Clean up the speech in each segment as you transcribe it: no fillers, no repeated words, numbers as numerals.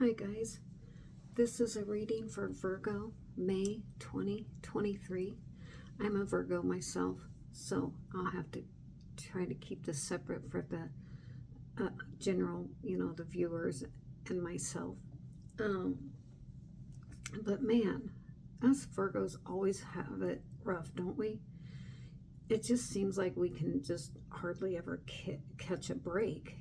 Hi guys, this is a reading for Virgo, May 2023. I'm a Virgo myself, so I'll have to try to keep this separate for the general, the viewers and myself. But man, us Virgos always have it rough, don't we? It just seems like we can just hardly ever catch a break,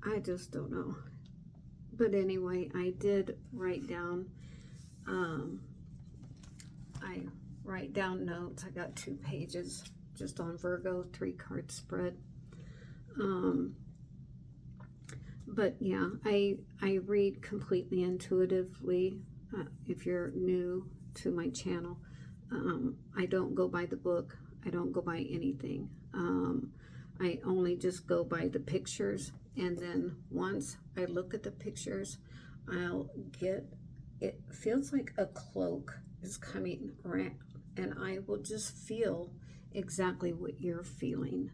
I just don't know. But anyway, I did write down, I write down notes. I got 2 pages just on Virgo, 3-card spread. But yeah, I read completely intuitively. If you're new to my channel, I don't go by the book. I don't go by anything. I only just go by the pictures, and then once I look at the pictures, I'll get, it feels like a cloak is coming around, and I will just feel exactly what you're feeling.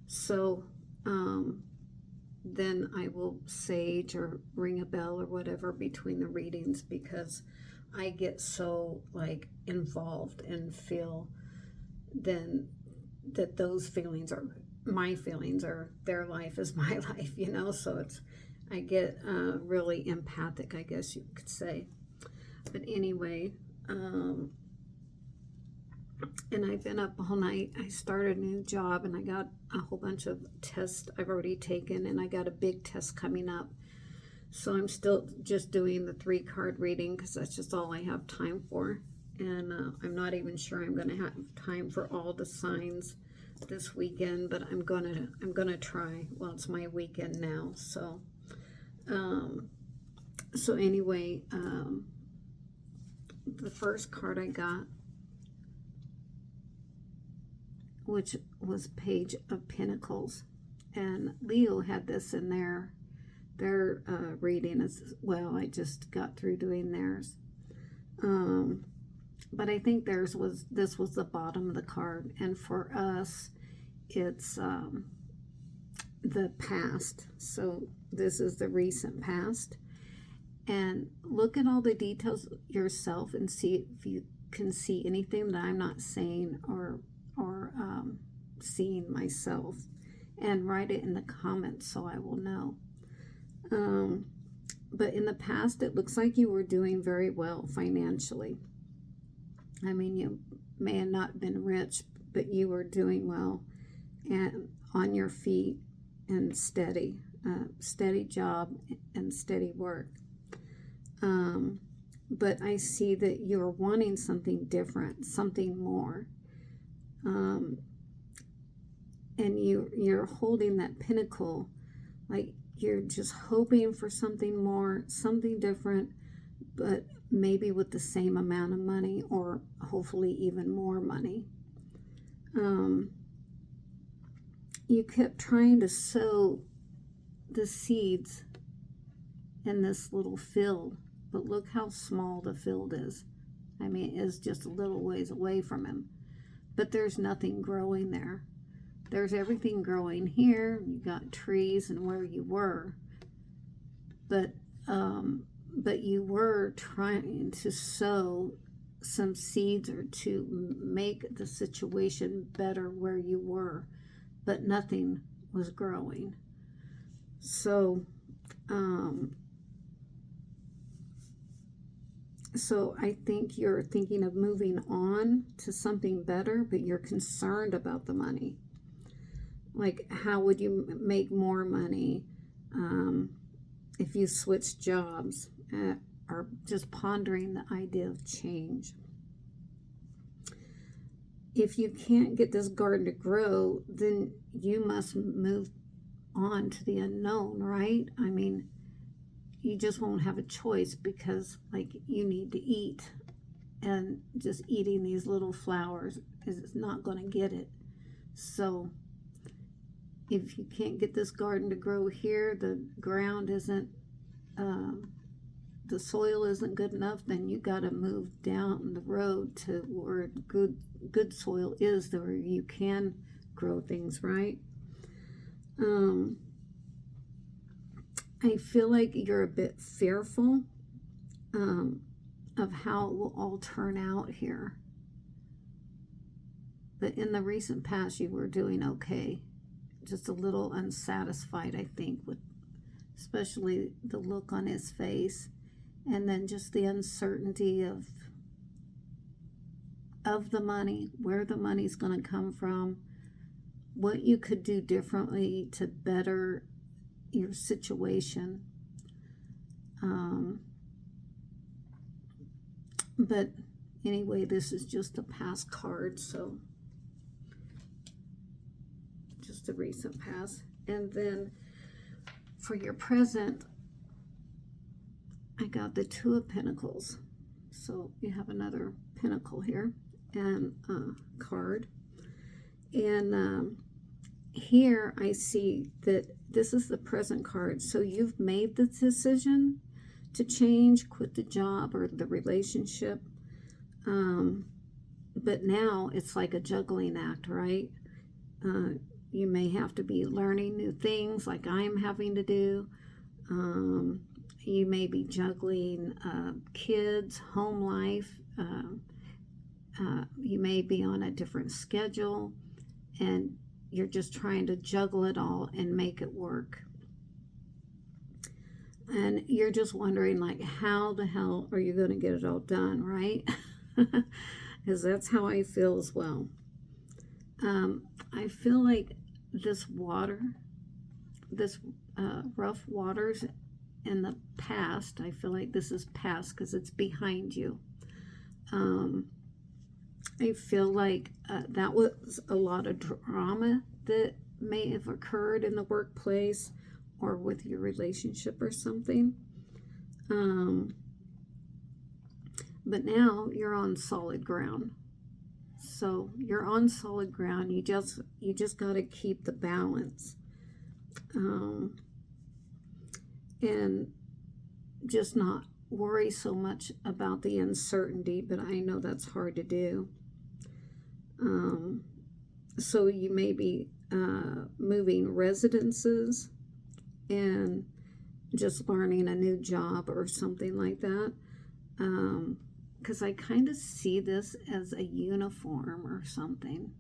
So then I will sage or ring a bell or whatever between the readings, because I get so like involved and feel then that those feelings are my feelings, or their life is my life, so it's, I get really empathic, I guess you could say. But anyway, and I've been up all night. I started a new job, and I got a whole bunch of tests I've already taken, and I got a big test coming up. So I'm still just doing the 3-card reading, because that's just all I have time for. And I'm not even sure I'm going to have time for all the signs this weekend, but I'm gonna try. Well, it's my weekend now, so anyway, the first card I got, which was Page of Pentacles, and Leo had this in their reading as well. I just got through doing theirs, but I think this was the bottom of the card, and for us it's the past. So this is the recent past, and look at all the details yourself and see if you can see anything that I'm not saying or seeing myself, and write it in the comments so I will know. But in the past, it looks like you were doing very well financially. I mean, you may have not been rich, but you were doing well and on your feet, and steady job and steady work. But I see that you're wanting something different, something more. And you're holding that pinnacle, like you're just hoping for something more, something different, but maybe with the same amount of money, or hopefully even more money. You kept trying to sow the seeds in this little field, but look how small the field is. I mean, it's just a little ways away from him, but there's nothing growing there. There's everything growing here. You got trees and where you were, but you were trying to sow some seeds or to make the situation better where you were, but nothing was growing. So so I think you're thinking of moving on to something better, but you're concerned about the money. Like, how would you make more money if you switch jobs, or just pondering the idea of change. If you can't get this garden to grow, then you must move on to the unknown, right? I mean, you just won't have a choice, because like, you need to eat, and just eating these little flowers is not going to get it. So if you can't get this garden to grow here, the ground isn't, the soil isn't good enough, then you got to move down the road to where good soil is, where you can grow things, right? I feel like you're a bit fearful of how it will all turn out here. But in the recent past, you were doing okay. Just a little unsatisfied, I think, with especially the look on his face, and then just the uncertainty of the money, where the money's going to come from, what you could do differently to better your situation. But anyway, this is just a past card, so just a recent past. And then for your present, I got the Two of Pentacles. So you have another pentacle here and a card. And here I see that this is the present card. So you've made the decision to change, quit the job or the relationship. But now it's like a juggling act, right? You may have to be learning new things like I'm having to do. You may be juggling kids, home life. You may be on a different schedule, and you're just trying to juggle it all and make it work. And you're just wondering, like, how the hell are you going to get it all done, right? Because that's how I feel as well. I feel like this water, this rough waters in the past, I feel like this is past because it's behind you. I feel like that was a lot of drama that may have occurred in the workplace or with your relationship or something. But now you're on solid ground. So you're on solid ground. You just got to keep the balance. And just not worry so much about the uncertainty, but I know that's hard to do. So you may be moving residences and just learning a new job or something like that. Because I kind of see this as a uniform or something.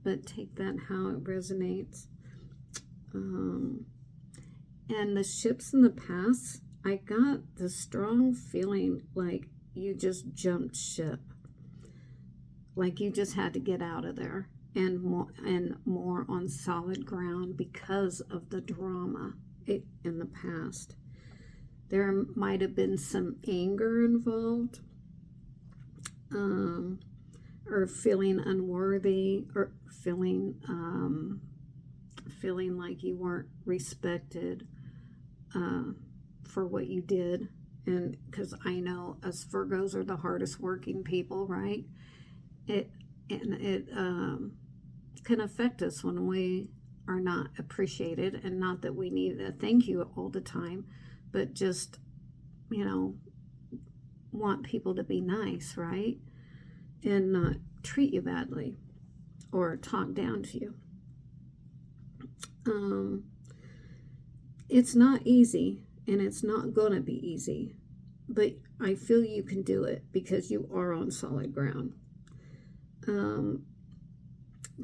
But take that how it resonates. And the ships in the past, I got the strong feeling like you just jumped ship. Like you just had to get out of there and more on solid ground because of the drama in the past. There might have been some anger involved, or feeling unworthy, or feeling like you weren't respected for what you did. And because I know us Virgos are the hardest working people, right? It can affect us when we are not appreciated, and not that we need a thank you all the time, but just, want people to be nice, right? And not treat you badly or talk down to you. It's not easy, and it's not going to be easy, but I feel you can do it because you are on solid ground.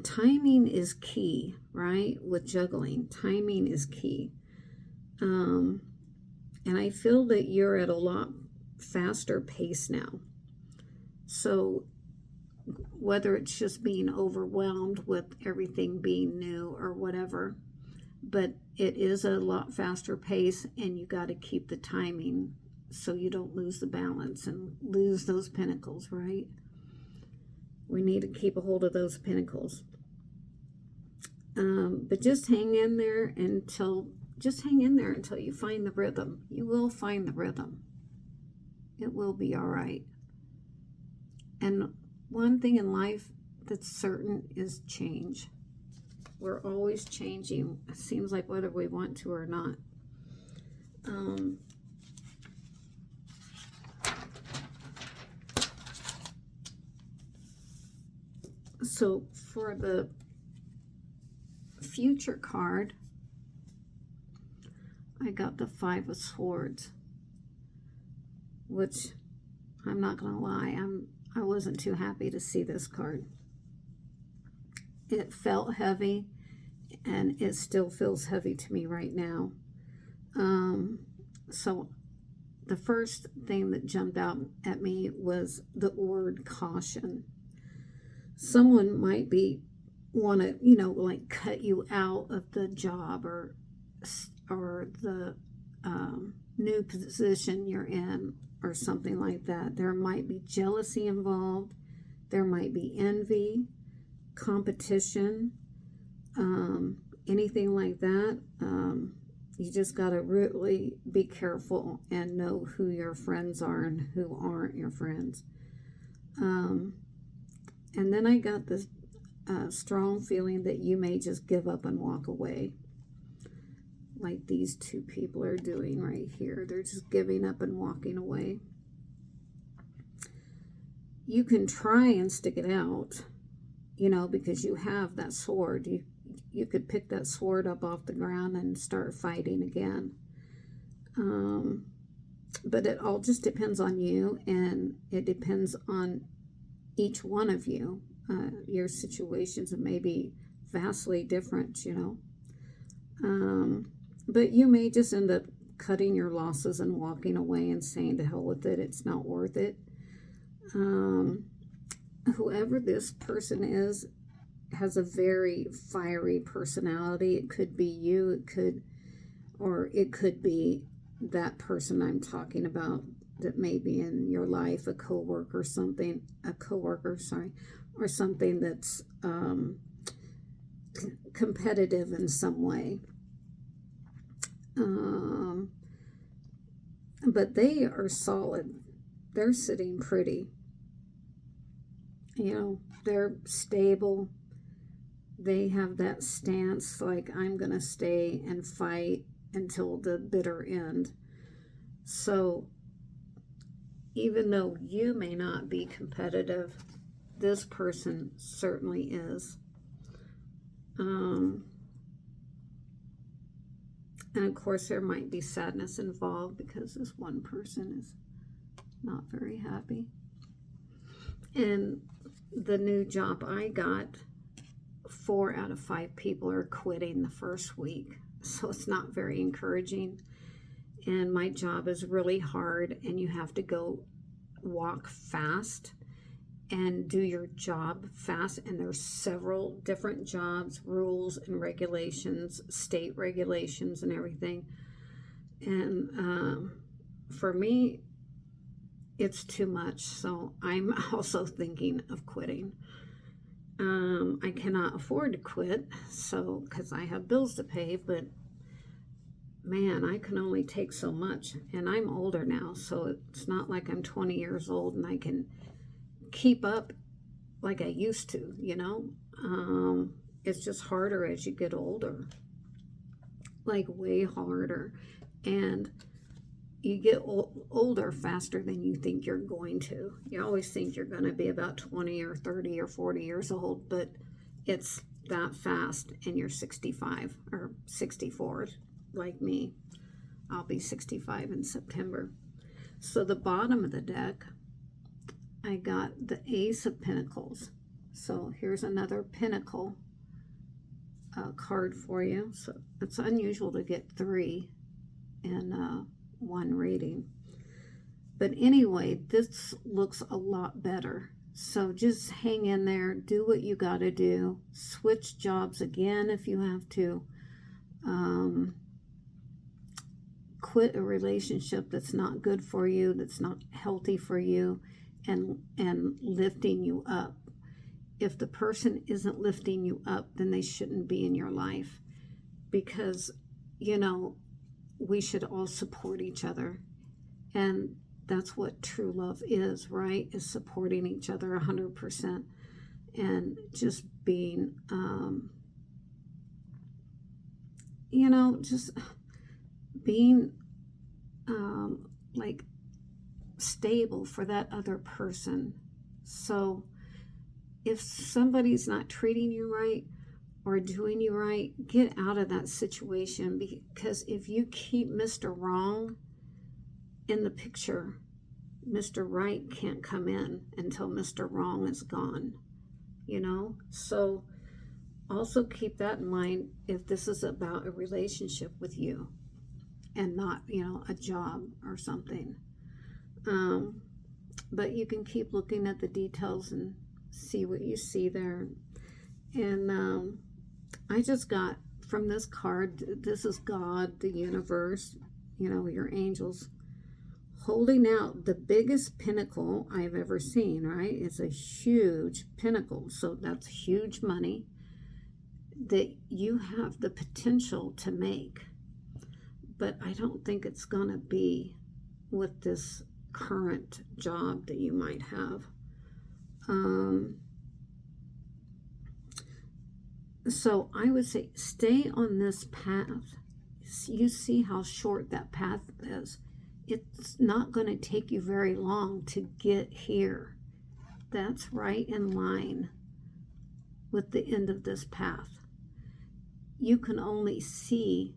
Timing is key, right? With juggling, timing is key. And I feel that you're at a lot faster pace now. So whether it's just being overwhelmed with everything being new or whatever, but it is a lot faster pace, and you got to keep the timing so you don't lose the balance and lose those pentacles, right? We need to keep a hold of those pentacles. But just hang in there until you find the rhythm. You will find the rhythm. It will be all right. And one thing in life that's certain is change. We're always changing. It seems like whether we want to or not. So for the future card, I got the Five of Swords, which I'm not gonna lie, I wasn't too happy to see this card. It felt heavy, and it still feels heavy to me right now. So the first thing that jumped out at me was the word caution. Someone might want to, like cut you out of the job or the new position you're in or something like that. There might be jealousy involved. There might be envy, competition, anything like that. You just got to really be careful and know who your friends are and who aren't your friends. And then I got this strong feeling that you may just give up and walk away, like these two people are doing right here. They're just giving up and walking away. You can try and stick it out, because you have that sword. You could pick that sword up off the ground and start fighting again. But it all just depends on you, and it depends on each one of you. Your situations may be vastly different, but you may just end up cutting your losses and walking away and saying, to hell with it, it's not worth it. Whoever this person is has a very fiery personality. It could be you, it could be that person I'm talking about that may be in your life, or something that's competitive in some way. But they are solid. They're sitting pretty. They're stable. They have that stance, like, I'm going to stay and fight until the bitter end. So even though you may not be competitive, this person certainly is. And of course, there might be sadness involved because this one person is not very happy. And the new job I got, 4 out of 5 people are quitting the first week. So it's not very encouraging. And my job is really hard, and you have to go walk fast and do your job fast. And there's several different jobs, rules and regulations, state regulations and everything. And for me, it's too much. So I'm also thinking of quitting. I cannot afford to quit, because I have bills to pay, but man, I can only take so much, and I'm older now, so it's not like I'm 20 years old and I can keep up like I used to, It's just harder as you get older, like way harder, and you get older faster than you think you're going to. You always think you're going to be about 20 or 30 or 40 years old, but it's that fast, and you're 65 or 64 like me. I'll be 65 in September. So the bottom of the deck, I got the Ace of Pentacles. So here's another Pentacle card for you. So it's unusual to get 3 in one reading. But anyway, this looks a lot better. So just hang in there, do what you got to do, switch jobs again if you have to, quit a relationship that's not good for you, that's not healthy for you, and lifting you up. If the person isn't lifting you up, then they shouldn't be in your life, because we should all support each other, and that's what true love is, right? Is supporting each other 100%, and just being just being like stable for that other person. So if somebody's not treating you right, or doing you right, get out of that situation, because if you keep Mr. Wrong in the picture, Mr. Right can't come in until Mr. Wrong is gone, you know? So also keep that in mind if this is about a relationship with you and not, a job or something. But you can keep looking at the details and see what you see there. And I just got from this card, this is God, the universe, your angels, holding out the biggest pinnacle I've ever seen, right? It's a huge pinnacle. So that's huge money that you have the potential to make. But I don't think it's going to be with this current job that you might have. So I would say stay on this path. You see how short that path is. It's not going to take you very long to get here. That's right in line with the end of this path. You can only see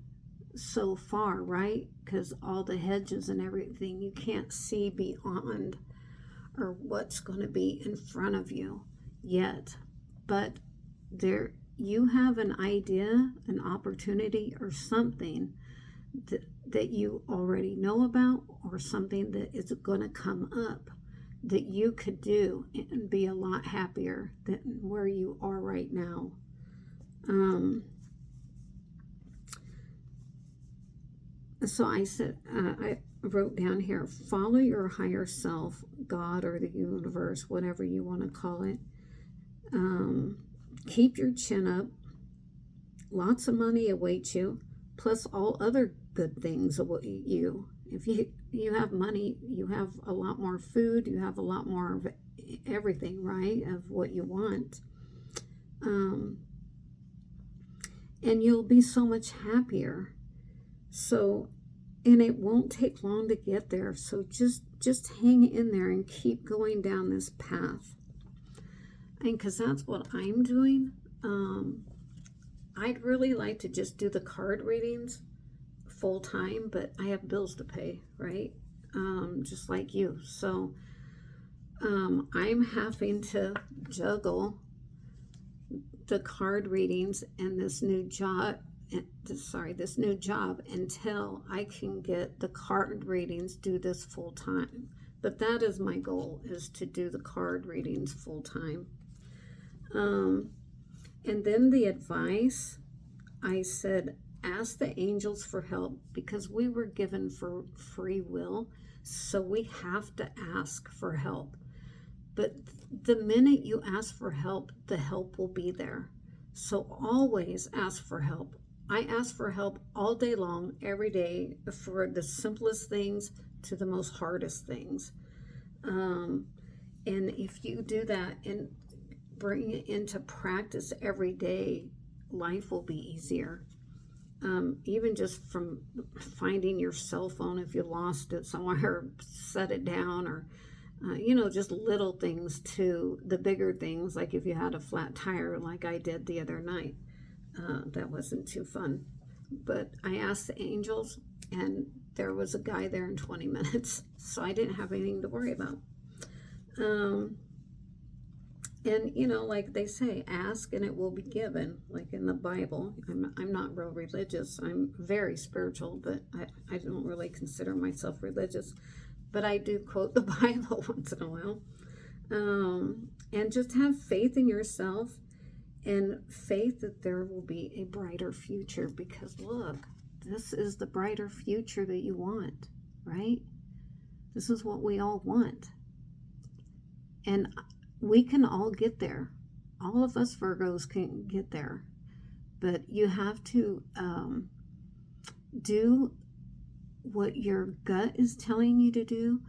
so far, right? Because all the hedges and everything, you can't see beyond or what's going to be in front of you yet. But there, you have an idea, an opportunity, or something that you already know about, or something that is going to come up that you could do and be a lot happier than where you are right now. So I said, I wrote down here, follow your higher self, God or the universe, whatever you want to call it. Keep your chin up. Lots of money awaits you, plus all other good things await you. If you have money, you have a lot more food, you have a lot more of everything, right, of what you want. And you'll be so much happier. So, and it won't take long to get there. So just hang in there and keep going down this path. And because that's what I'm doing. I'd really like to just do the card readings full time, but I have bills to pay, right? Just like you. So I'm having to juggle the card readings and this new job until I can get the card readings, do this full time. But that is my goal, is to do the card readings full time. And then the advice, I said, ask the angels for help, because we were given for free will, so we have to ask for help. But the minute you ask for help, the help will be there. So always ask for help. I ask for help all day long, every day, for the simplest things to the most hardest things. And if you do that and bring it into practice every day, life will be easier. Even just from finding your cell phone, if you lost it somewhere, or set it down, or just little things to the bigger things, like if you had a flat tire like I did the other night. That wasn't too fun. But I asked the angels, and there was a guy there in 20 minutes, so I didn't have anything to worry about. And, like they say, ask and it will be given, like in the Bible. I'm not real religious. I'm very spiritual, but I don't really consider myself religious. But I do quote the Bible once in a while. And just have faith in yourself, and faith that there will be a brighter future, because look, this is the brighter future that you want, right? This is what we all want. And we can all get there. All of us Virgos can get there. But you have to do what your gut is telling you to do.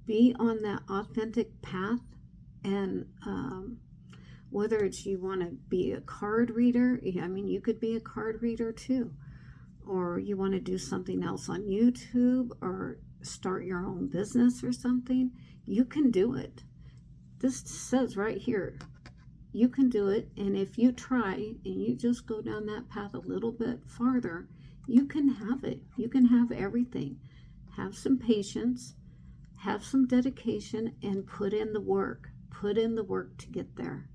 Be on that authentic path. And whether it's you want to be a card reader, you could be a card reader too. Or you want to do something else on YouTube, or start your own business or something, you can do it. This says right here, you can do it. And if you try and you just go down that path a little bit farther, you can have it. You can have everything. Have some patience, have some dedication, and put in the work. Put in the work to get there,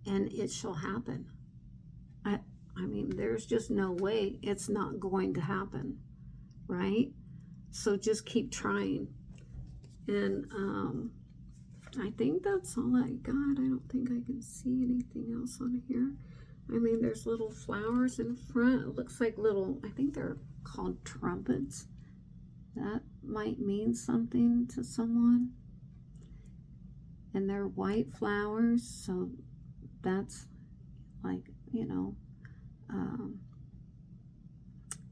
and it shall happen. I mean, there's just no way it's not going to happen, right? So just keep trying. And I think that's all I got. I don't think I can see anything else on here. I mean, there's little flowers in front. It looks like little, I think they're called trumpets. That might mean something to someone. And they're white flowers, so that's like, you know,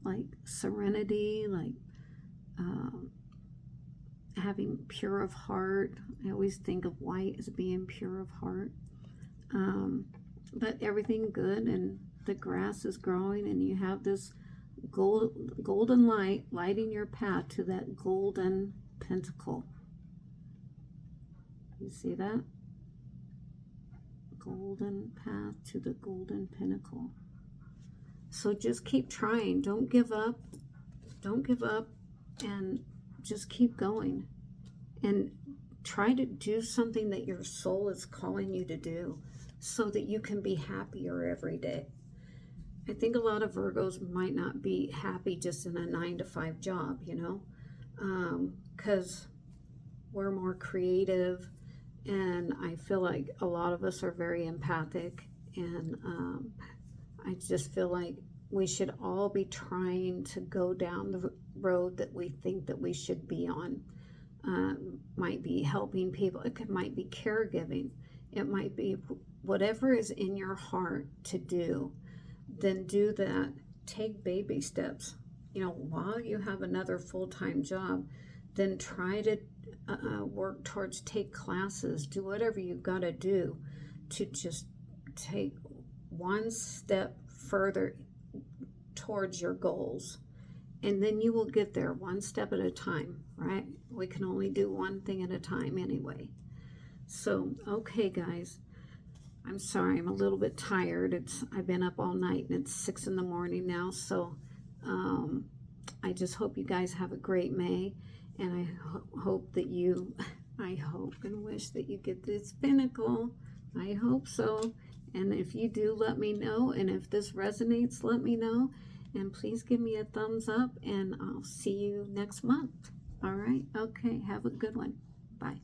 like serenity, like having pure of heart. I always think of white as being pure of heart. But everything good, and the grass is growing, and you have this golden light lighting your path to that golden pentacle. You see that? Golden path to the golden pinnacle. So just keep trying. Don't give up. Don't give up, and just keep going. And try to do something that your soul is calling you to do so that you can be happier every day. I think a lot of Virgos might not be happy just in a 9-to-5 job, you know, because we're more creative, and I feel like a lot of us are very empathic, and I just feel like we should all be trying to go down the road that we think that we should be on. Might be helping people, might be caregiving, it might be whatever is in your heart to do, then do that. Take baby steps. You know, while you have another full-time job, then try to work towards, take classes, do whatever you've got to do to just take one step further towards your goals. And then you will get there one step at a time, right? We can only do one thing at a time anyway. So, okay, guys. I'm sorry, I'm a little bit tired. I've been up all night, and it's 6 in the morning now. So I just hope you guys have a great May. And I hope that I hope and wish that you get this pinnacle. I hope so. And if you do, let me know. And if this resonates, let me know. And please give me a thumbs up, and I'll see you next month. All right? Okay, have a good one. Bye.